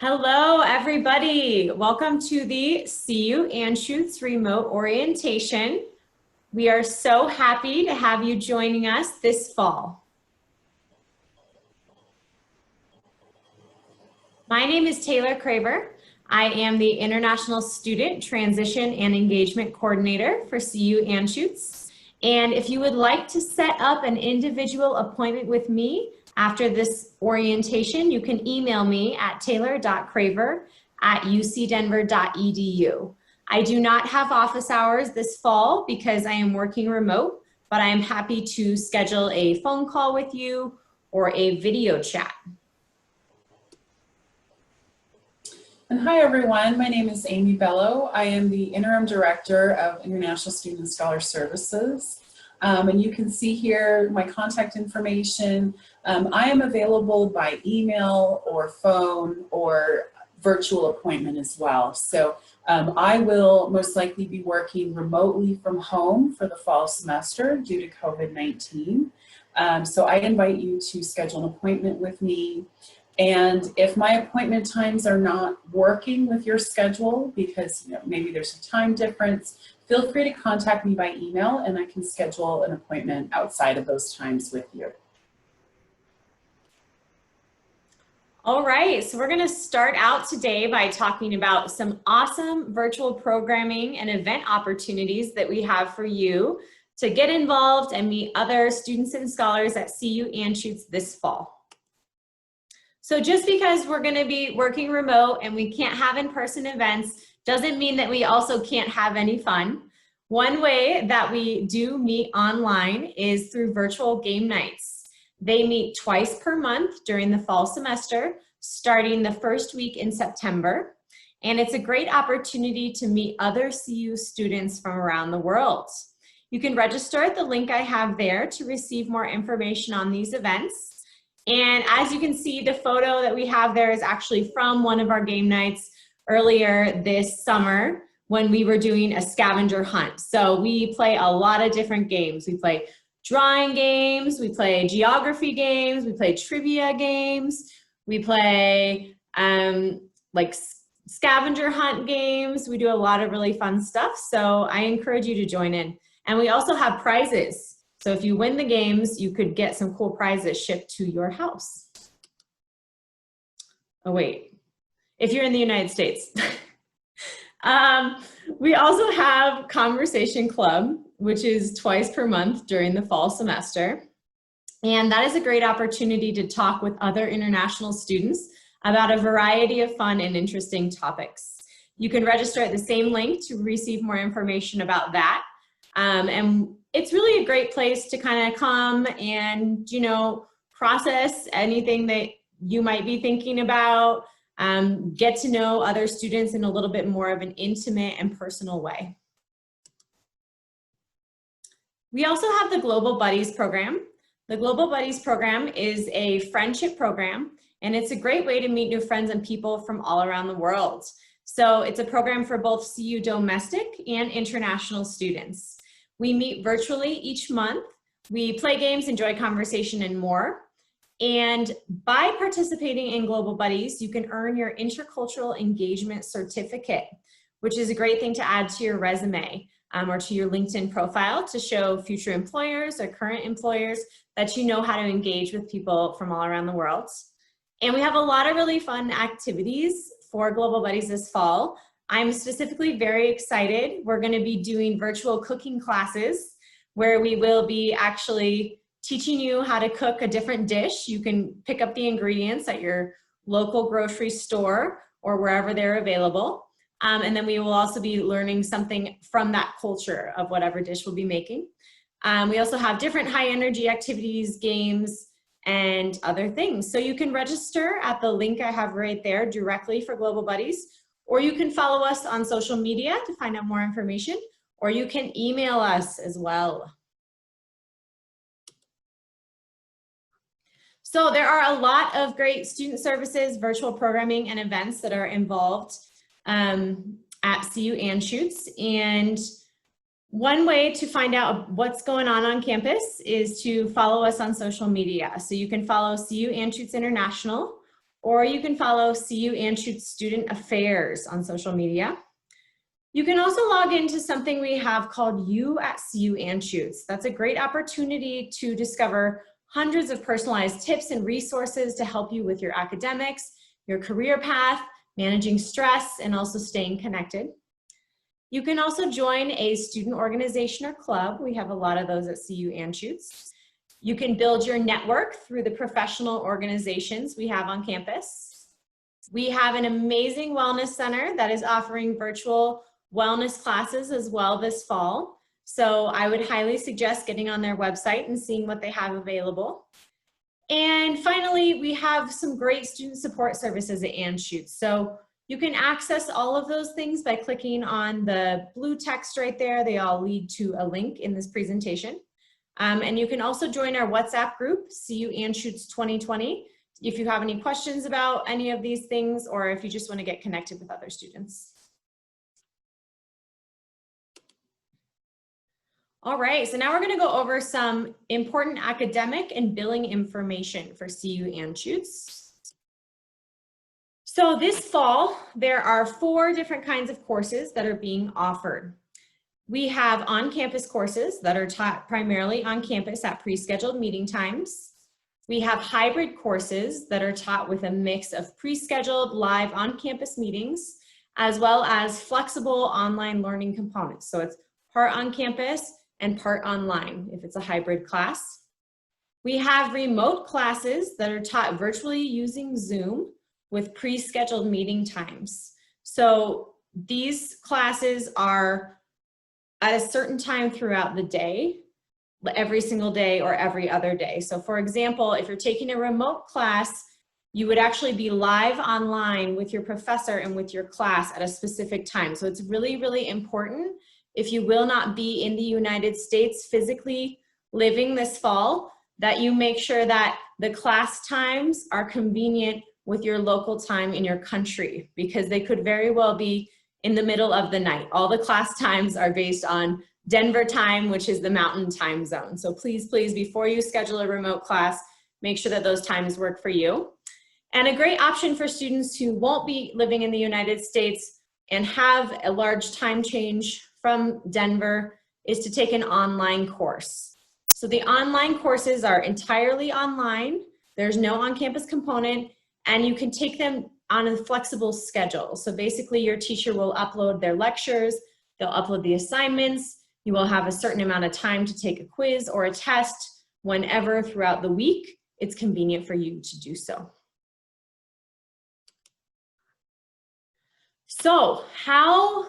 Hello, everybody. Welcome to the CU Anschutz remote orientation. We are so happy to have you joining us this fall. My name is Taylor Craver. I am the International Student Transition and Engagement Coordinator for CU Anschutz. And if you would like to set up an individual appointment with me after this orientation, you can email me at taylor.craver@ucdenver.edu. I do not have office hours this fall because I am working remote, but I am happy to schedule a phone call with you or a video chat. And hi everyone, my name is Amy Bello. I am the Interim Director of International Student and Scholar Services. And you can see here my contact information. I am available by email or phone or virtual appointment as well. So I will most likely be working remotely from home for the fall semester due to COVID-19. So I invite you to schedule an appointment with me. And if my appointment times are not working with your schedule because maybe there's a time difference, feel free to contact me by email and I can schedule an appointment outside of those times with you. All right, so we're going to start out today by talking about some awesome virtual programming and event opportunities that we have for you to get involved and meet other students and scholars at CU Anschutz this fall. So just because we're going to be working remote and we can't have in-person events doesn't mean that we also can't have any fun. One way that we do meet online is through virtual game nights. They meet twice per month during the fall semester, starting the first week in September. And it's a great opportunity to meet other CU students from around the world. You can register at the link I have there to receive more information on these events. And as you can see, the photo that we have there is actually from one of our game nights earlier this summer when we were doing a scavenger hunt. So we play a lot of different games. We play drawing games, we play geography games, we play trivia games, we play like scavenger hunt games. We do a lot of really fun stuff. So I encourage you to join in. And we also have prizes. So if you win the games, you could get some cool prizes shipped to your house. Oh, wait, if you're in the United States. We also have Conversation Club, which is twice per month during the fall semester. And that is a great opportunity to talk with other international students about a variety of fun and interesting topics. You can register at the same link to receive more information about that. And it's really a great place to kind of come and, process anything that you might be thinking about, get to know other students in a little bit more of an intimate and personal way. We also have the Global Buddies program. The Global Buddies program is a friendship program, and it's a great way to meet new friends and people from all around the world. So it's a program for both CU domestic and international students. We meet virtually each month. We play games, enjoy conversation, and more. And by participating in Global Buddies, you can earn your intercultural engagement certificate, which is a great thing to add to your resume or to your LinkedIn profile to show future employers or current employers that you know how to engage with people from all around the world. And we have a lot of really fun activities for Global Buddies this fall. I'm specifically very excited. We're going to be doing virtual cooking classes where we will be actually teaching you how to cook a different dish. You can pick up the ingredients at your local grocery store or wherever they're available. And then we will also be learning something from that culture of whatever dish we'll be making. We also have different high energy activities, games, and other things. So you can register at the link I have right there directly for Global Buddies, or you can follow us on social media to find out more information, or you can email us as well. So there are a lot of great student services, virtual programming, and events that are involved at CU Anschutz. And one way to find out what's going on campus is to follow us on social media. So you can follow CU Anschutz International, or you can follow CU Anschutz Student Affairs on social media. You can also log into something we have called You at CU Anschutz. That's a great opportunity to discover hundreds of personalized tips and resources to help you with your academics, your career path, managing stress, and also staying connected. You can also join a student organization or club. We have a lot of those at CU Anschutz. You can build your network through the professional organizations we have on campus. We have an amazing wellness center that is offering virtual wellness classes as well this fall. So I would highly suggest getting on their website and seeing what they have available. And finally, we have some great student support services at Anschutz. So you can access all of those things by clicking on the blue text right there. They all lead to a link in this presentation. And you can also join our WhatsApp group, CU Anschutz 2020, if you have any questions about any of these things, or if you just want to get connected with other students. All right, so now we're going to go over some important academic and billing information for CU Anschutz. So this fall, there are 4 different kinds of courses that are being offered. We have on-campus courses that are taught primarily on campus at pre-scheduled meeting times. We have hybrid courses that are taught with a mix of pre-scheduled live on-campus meetings, as well as flexible online learning components. So it's part on campus and part online if it's a hybrid class. We have remote classes that are taught virtually using Zoom with pre-scheduled meeting times. So these classes are at a certain time throughout the day, every single day or every other day. So for example, if you're taking a remote class, you would actually be live online with your professor and with your class at a specific time. So it's really, really important, if you will not be in the United States physically living this fall, that you make sure that the class times are convenient with your local time in your country, because they could very well be in the middle of the night. All the class times are based on Denver time, which is the mountain time zone. So please, please, before you schedule a remote class, make sure that those times work for you. And a great option for students who won't be living in the United States and have a large time change from Denver is to take an online course. So the online courses are entirely online. There's no on-campus component, and you can take them on a flexible schedule. So basically your teacher will upload their lectures, they'll upload the assignments, you will have a certain amount of time to take a quiz or a test whenever throughout the week it's convenient for you to do so. So how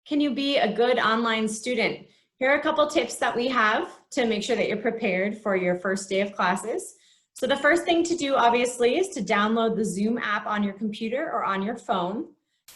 can you be a good online student? Here are a couple tips that we have to make sure that you're prepared for your first day of classes. So the first thing to do, obviously, is to download the Zoom app on your computer or on your phone.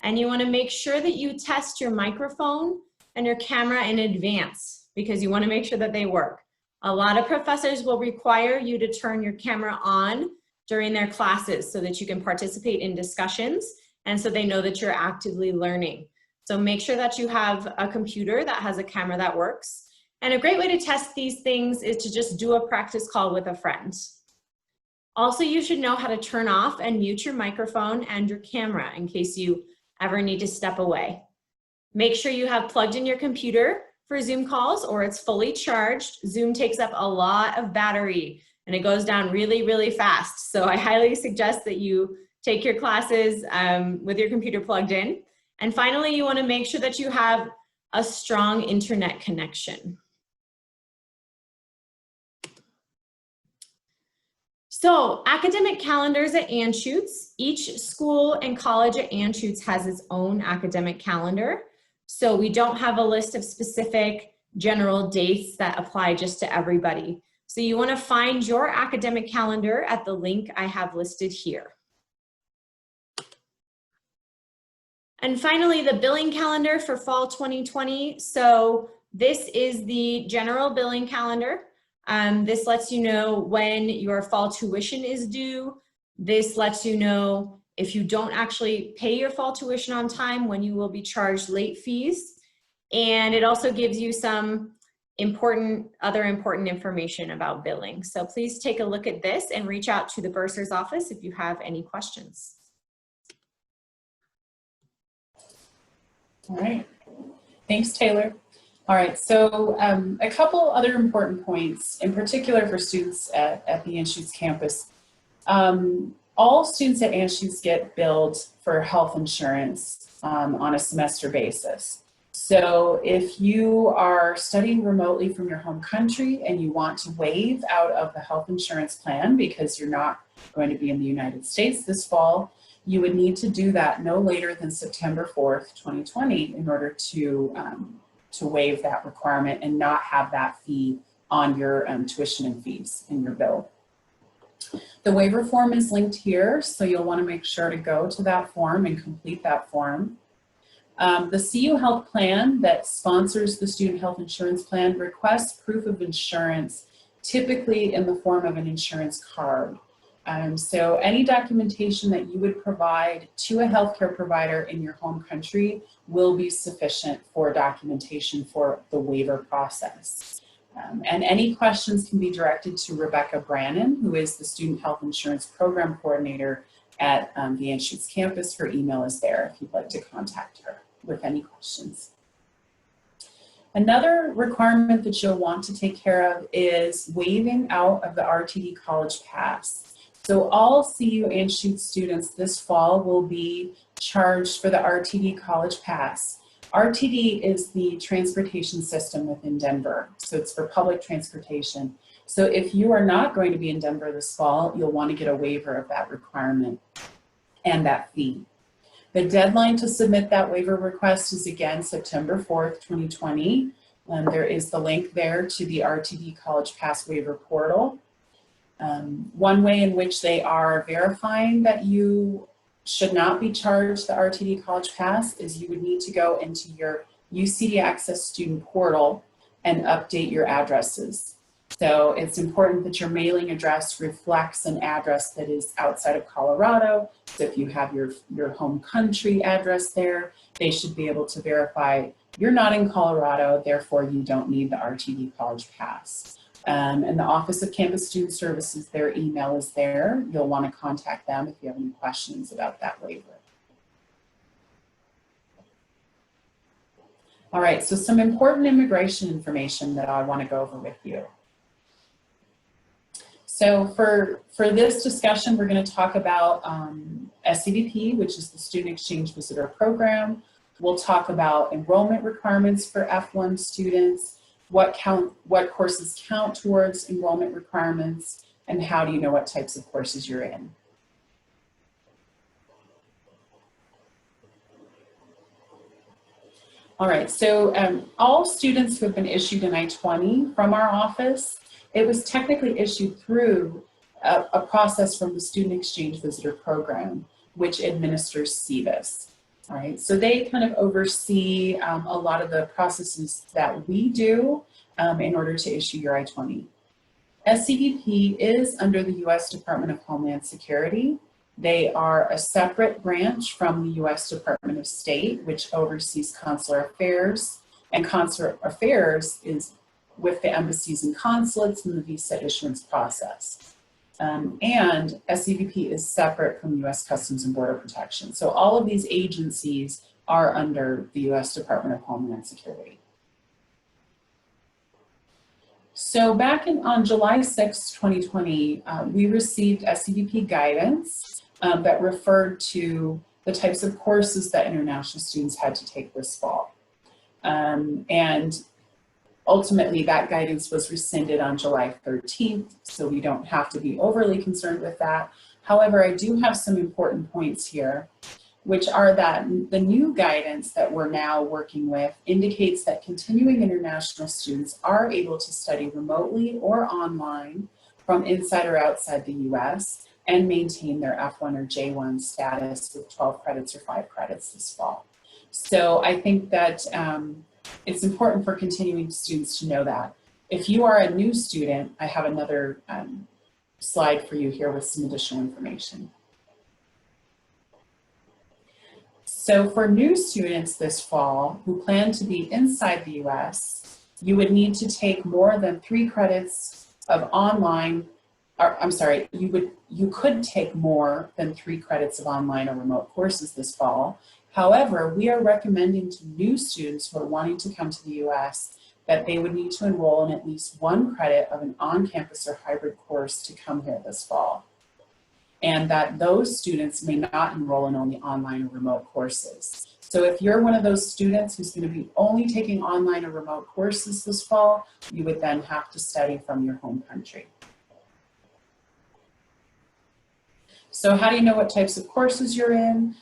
And you want to make sure that you test your microphone and your camera in advance, because you want to make sure that they work. A lot of professors will require you to turn your camera on during their classes so that you can participate in discussions and so they know that you're actively learning. So make sure that you have a computer that has a camera that works. And a great way to test these things is to just do a practice call with a friend. Also, you should know how to turn off and mute your microphone and your camera in case you ever need to step away. Make sure you have plugged in your computer for Zoom calls or it's fully charged. Zoom takes up a lot of battery and it goes down really, really fast. So I highly suggest that you take your classes with your computer plugged in. And finally, you want to make sure that you have a strong internet connection. So academic calendars at Anschutz. Each school and college at Anschutz has its own academic calendar. So we don't have a list of specific general dates that apply just to everybody. So you want to find your academic calendar at the link I have listed here. And finally, the billing calendar for fall 2020. So this is the general billing calendar. This lets you know when your fall tuition is due. This lets you know if you don't actually pay your fall tuition on time, when you will be charged late fees. And it also gives you some other important information about billing. So please take a look at this and reach out to the bursar's office if you have any questions. All right, thanks, Taylor. All right, so a couple other important points, in particular for students at the Anschutz campus. All students at Anschutz get billed for health insurance on a semester basis. So if you are studying remotely from your home country and you want to waive out of the health insurance plan because you're not going to be in the United States this fall, you would need to do that no later than September 4th, 2020 in order to waive that requirement and not have that fee on your tuition and fees in your bill. The waiver form is linked here, so you'll want to make sure to go to that form and complete that form. The CU Health Plan that sponsors the Student Health Insurance Plan requests proof of insurance, typically in the form of an insurance card. So any documentation that you would provide to a healthcare provider in your home country will be sufficient for documentation for the waiver process. And any questions can be directed to Rebecca Brannon, who is the Student Health Insurance Program Coordinator at the Anschutz campus. Her email is there if you'd like to contact her with any questions. Another requirement that you'll want to take care of is waiving out of the RTD College Pass. So all CU Anschutz students this fall will be charged for the RTD College Pass. RTD is the transportation system within Denver, so it's for public transportation. So if you are not going to be in Denver this fall, you'll want to get a waiver of that requirement and that fee. The deadline to submit that waiver request is again September 4th, 2020. There is the link there to the RTD College Pass waiver portal. One way in which they are verifying that you should not be charged the RTD College Pass is you would need to go into your UCD Access student portal and update your addresses. So it's important that your mailing address reflects an address that is outside of Colorado. So if you have your home country address there, they should be able to verify you're not in Colorado, therefore you don't need the RTD College Pass. And the Office of Campus Student Services, their email is there. You'll want to contact them if you have any questions about that waiver. All right, so some important immigration information that I want to go over with you. So for this discussion, we're going to talk about SCVP, which is the Student Exchange Visitor Program. We'll talk about enrollment requirements for F1 students, what courses count towards enrollment requirements, and how do you know what types of courses you're in. All right, so all students who have been issued an I-20 from our office, it was technically issued through a process from the Student Exchange Visitor Program, which administers CVIS. All right, so they kind of oversee a lot of the processes that we do in order to issue your I-20. SCVP is under the U.S. Department of Homeland Security. They are a separate branch from the U.S. Department of State, which oversees consular affairs, and consular affairs is with the embassies and consulates and the visa issuance process. And SCVP is separate from U.S. Customs and Border Protection. So all of these agencies are under the U.S. Department of Homeland Security. So back on July 6, 2020, we received SCVP guidance that referred to the types of courses that international students had to take this fall. And ultimately, that guidance was rescinded on July 13th, so we don't have to be overly concerned with that. However, I do have some important points here, which are that the new guidance that we're now working with indicates that continuing international students are able to study remotely or online from inside or outside the US and maintain their F1 or J1 status with 12 credits or 5 credits this fall. So I think that it's important for continuing students to know that. If you are a new student, I have another slide for you here with some additional information. So for new students this fall who plan to be inside the US, You would need to take more than 3 credits of online, or I'm sorry, you could take more than 3 credits of online or remote courses this fall. However, we are recommending to new students who are wanting to come to the US that they would need to enroll in at least 1 credit of an on-campus or hybrid course to come here this fall. And that those students may not enroll in only online or remote courses. So if you're one of those students who's going to be only taking online or remote courses this fall, you would then have to study from your home country. So how do you know what types of courses you're in?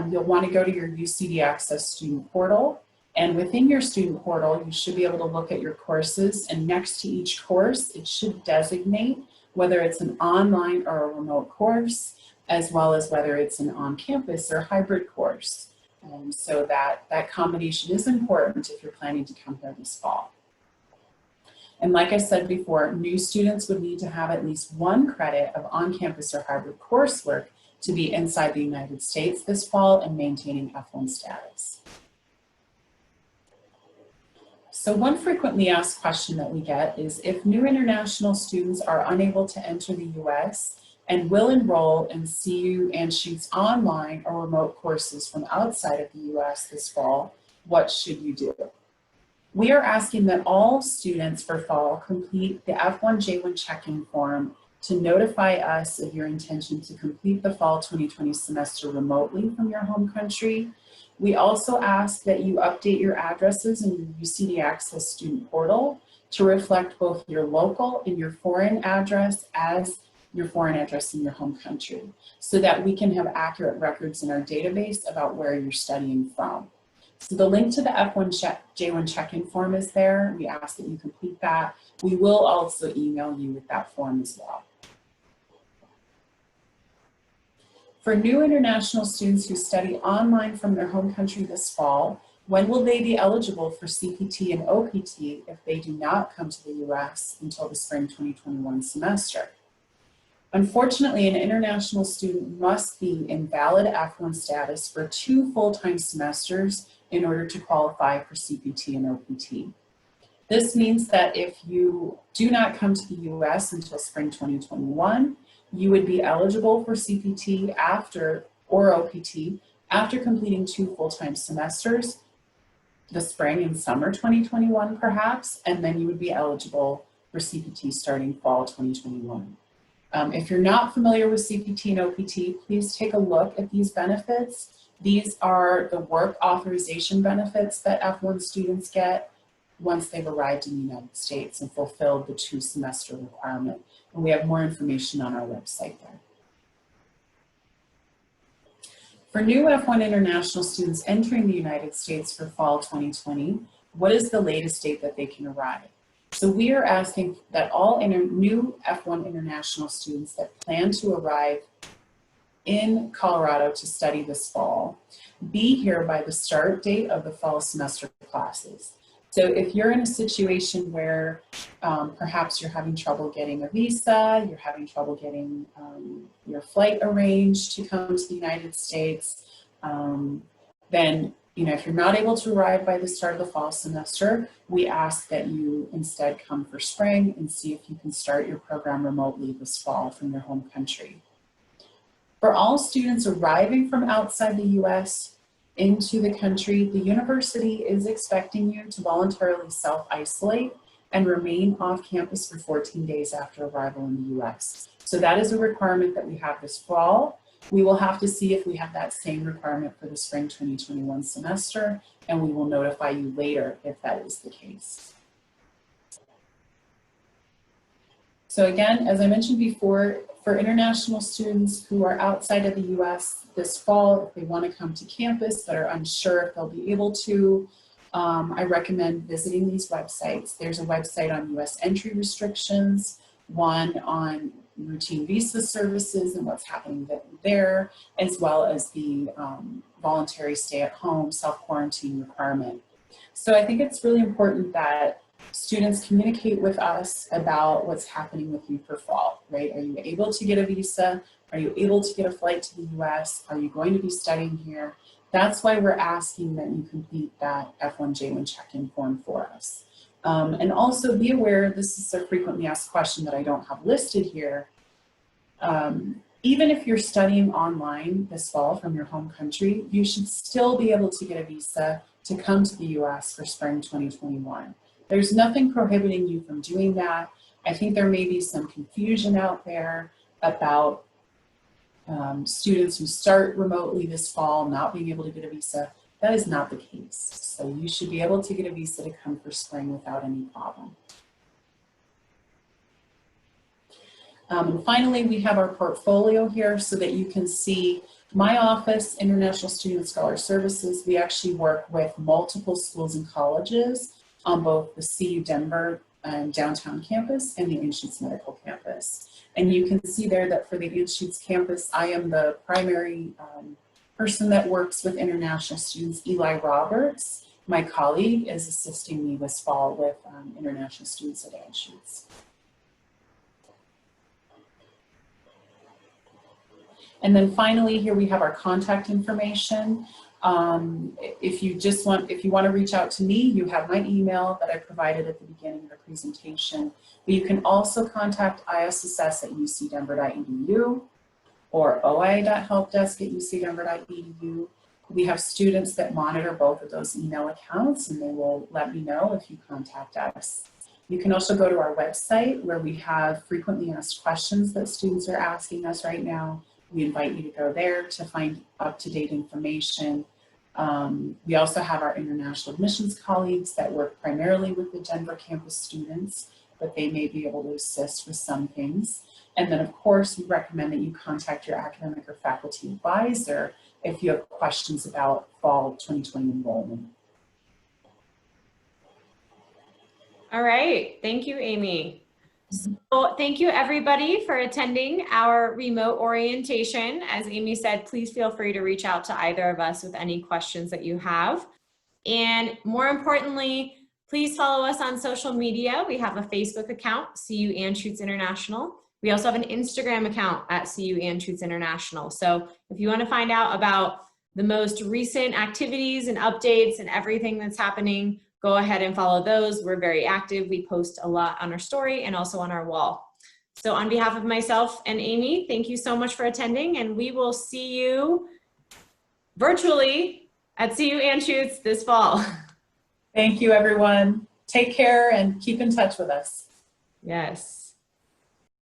You'll want to go to your UCD Access student portal. And within your student portal, you should be able to look at your courses, and next to each course, it should designate whether it's an online or a remote course, as well as whether it's an on-campus or hybrid course. So that combination is important if you're planning to come here this fall. And like I said before, new students would need to have at least 1 credit of on-campus or hybrid coursework to be inside the United States this fall and maintaining F1 status. So one frequently asked question that we get is, if new international students are unable to enter the US and will enroll in CU Anschutz online or remote courses from outside of the US this fall, what should you do? We are asking that all students for fall complete the F1J1 check-in form to notify us of your intention to complete the fall 2020 semester remotely from your home country. We also ask that you update your addresses in your UCD Access student portal to reflect both your local and your foreign address as your foreign address in your home country, so that we can have accurate records in our database about where you're studying from. So the link to the F1J1 check-in form is there. We ask that you complete that. We will also email you with that form as well. For new international students who study online from their home country this fall, when will they be eligible for CPT and OPT if they do not come to the US until the spring 2021 semester? Unfortunately, an international student must be in valid F1 status for 2 full-time semesters in order to qualify for CPT and OPT. This means that if you do not come to the US until spring 2021, you would be eligible for CPT or OPT after completing 2 full-time semesters, the spring and summer 2021 perhaps, and then you would be eligible for CPT starting fall 2021. If you're not familiar with CPT and OPT, please take a look at these benefits. These are the work authorization benefits that F1 students get once they've arrived in the United States and fulfilled the 2 semester requirement. And we have more information on our website there. For new F1 international students entering the United States for fall 2020, what is the latest date that they can arrive? So we are asking that all new F1 international students that plan to arrive in Colorado to study this fall be here by the start date of the fall semester classes. So if you're in a situation where perhaps you're having trouble getting a visa, you're having trouble getting your flight arranged to come to the United States, then if you're not able to arrive by the start of the fall semester, we ask that you instead come for spring and see if you can start your program remotely this fall from your home country. For all students arriving from outside the US into the country, the university is expecting you to voluntarily self-isolate and remain off campus for 14 days after arrival in the US. So that is a requirement that we have this fall. We will have to see if we have that same requirement for the spring 2021 semester, and we will notify you later if that is the case. So again, as I mentioned before, for international students who are outside of the US this fall, if they want to come to campus but are unsure if they'll be able to, I recommend visiting these websites. There's a website on US entry restrictions, one on routine visa services and what's happening there, as well as the voluntary stay-at-home self-quarantine requirement. So I think it's really important that students communicate with us about what's happening with you for fall, right? Are you able to get a visa? Are you able to get a flight to the US? Are you going to be studying here? That's why we're asking that you complete that F1J1 check-in form for us. And also be aware, this is a frequently asked question that I don't have listed here. Even if you're studying online this fall from your home country, you should still be able to get a visa to come to the US for spring 2021. There's nothing prohibiting you from doing that. I think there may be some confusion out there about students who start remotely this fall not being able to get a visa. That is not the case. So you should be able to get a visa to come for spring without any problem. And finally, we have our portfolio here so that you can see my office, International Student Scholar Services. We actually work with multiple schools and colleges on both the CU Denver and downtown campus and the Anschutz Medical Campus. And you can see there that for the Anschutz campus, I am the primary person that works with international students. Eli Roberts, my colleague, is assisting me this fall with international students at Anschutz. And then finally, here we have our contact information. If you want to reach out to me, you have my email that I provided at the beginning of the presentation. But you can also contact isss@ucdenver.edu or oi.helpdesk@ucdenver.edu. We have students that monitor both of those email accounts, and they will let me know if you contact us. You can also go to our website where we have frequently asked questions that students are asking us right now. We invite you to go there to find up-to-date information. We also have our international admissions colleagues that work primarily with the Denver campus students, but they may be able to assist with some things. And then of course, we recommend that you contact your academic or faculty advisor if you have questions about fall 2020 enrollment. All right, thank you, Amy. So thank you everybody for attending our remote orientation. As Amy said, please feel free to reach out to either of us with any questions that you have. And more importantly, please follow us on social media. We have a Facebook account, CU Anschutz International. We also have an Instagram account at CU Anschutz International. So if you want to find out about the most recent activities and updates and everything that's happening, go ahead and follow those. We're very active. We post a lot on our story and also on our wall. So on behalf of myself and Amy, thank you so much for attending, and we will see you virtually at CU Anschutz this fall. Thank you, everyone. Take care and keep in touch with us. Yes.